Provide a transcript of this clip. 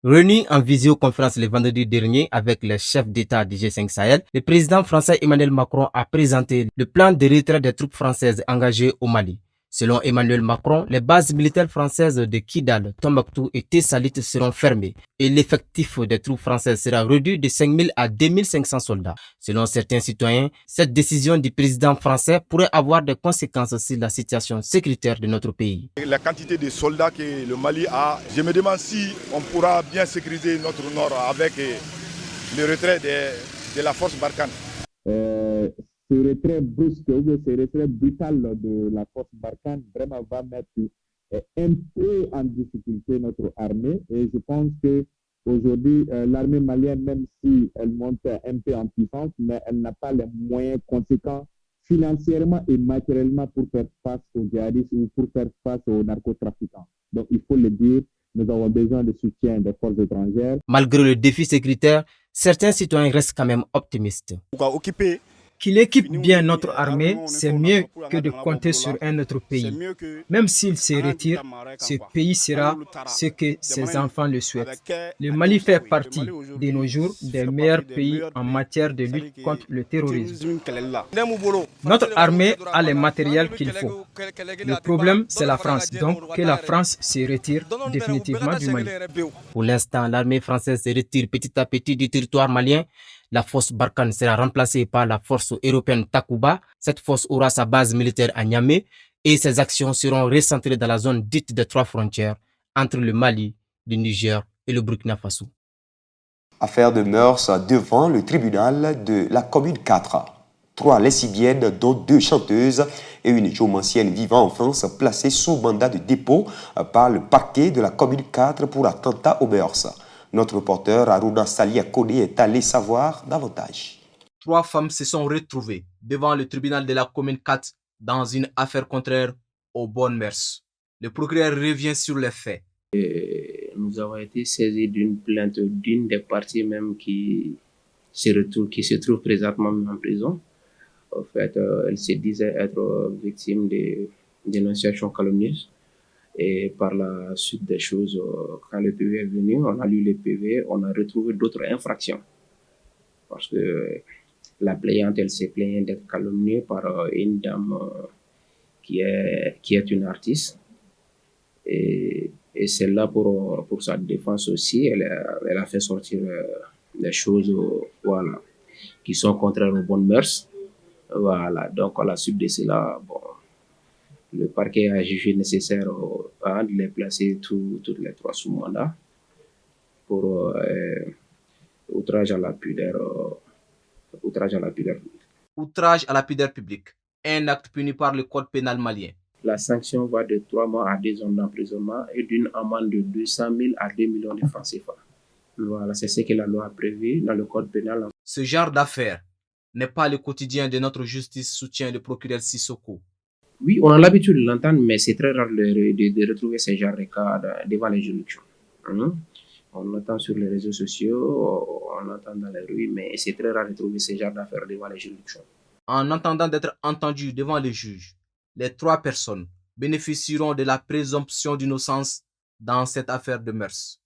Réuni en visioconférence le vendredi dernier avec les chefs d'État du G5 Sahel, le président français Emmanuel Macron a présenté le plan de retrait des troupes françaises engagées au Mali. Selon Emmanuel Macron, les bases militaires françaises de Kidal, Tombouctou et Tessalit seront fermées et l'effectif des troupes françaises sera réduit de 5 000 à 2 500 soldats. Selon certains citoyens, cette décision du président français pourrait avoir des conséquences sur la situation sécuritaire de notre pays. La quantité de soldats que le Mali a, je me demande si on pourra bien sécuriser notre nord avec le retrait de la force Barkhane. Ce retrait brusque ou ce retrait brutal de la force Barkhane vraiment va mettre un peu en difficulté notre armée. Et je pense que aujourd'hui, l'armée malienne, même si elle monte un peu en puissance, mais elle n'a pas les moyens conséquents financièrement et matériellement pour faire face aux djihadistes ou pour faire face aux narcotrafiquants. Donc, il faut le dire, nous avons besoin de soutien des forces étrangères. Malgré le défi sécuritaire, certains citoyens restent quand même optimistes. Qu'il équipe bien notre armée, c'est mieux que de compter sur un autre pays. Même s'il se retire, ce pays sera ce que ses enfants le souhaitent. Le Mali fait partie, de nos jours, des meilleurs pays en matière de lutte contre le terrorisme. Notre armée a les matériels qu'il faut. Le problème, c'est la France. Donc, que la France se retire définitivement du Mali. Pour l'instant, l'armée française se retire petit à petit du territoire malien. La force Barkhane sera remplacée par la force européenne Takuba. Cette force aura sa base militaire à Niamey et ses actions seront recentrées dans la zone dite des trois frontières entre le Mali, le Niger et le Burkina Faso. Affaire de mœurs devant le tribunal de la commune 4. 3 lesbiennes, dont 2 chanteuses et une géomancienne vivant en France, placées sous mandat de dépôt par le parquet de la commune 4 pour attentat aux mœurs. Notre reporter Aruna Salia Kone est allé savoir davantage. 3 femmes se sont retrouvées devant le tribunal de la commune 4 dans une affaire contraire aux bonnes mœurs. Le procureur revient sur les faits. Nous avons été saisis d'une plainte d'une des parties même qui se trouve présentement en prison. En fait, elle se disait être victime de dénonciations calomnieuses. Et par la suite des choses, quand le PV est venu, on a lu le PV, on a retrouvé d'autres infractions. Parce que la plaignante, elle s'est plaignée d'être calomniée par une dame qui est une artiste. Et celle-là, pour sa défense aussi, elle a fait sortir des choses voilà, qui sont contraires aux bonnes mœurs. Voilà, donc à la suite de cela, bon, le parquet a jugé nécessaire de les placer toutes les 3 sous mandat pour outrage à la pudeur. Outrage à la pudeur publique. Outrage à la pudeur publique, un acte puni par le code pénal malien. La sanction va de 3 mois à 2 ans d'emprisonnement et d'une amende de 200 000 à 2 millions de francs CFA. Voilà, c'est ce que la loi a prévu dans le code pénal. Ce genre d'affaires n'est pas le quotidien de notre justice, soutient le procureur Sissoko. Oui, on a l'habitude de l'entendre, mais c'est très rare de retrouver ce genre de cas devant les juridictions. On l'entend sur les réseaux sociaux, on l'entend dans les rues, mais c'est très rare de trouver ce genre d'affaires devant les juridictions. En attendant d'être entendus devant les juges, les 3 personnes bénéficieront de la présomption d'innocence dans cette affaire de mœurs.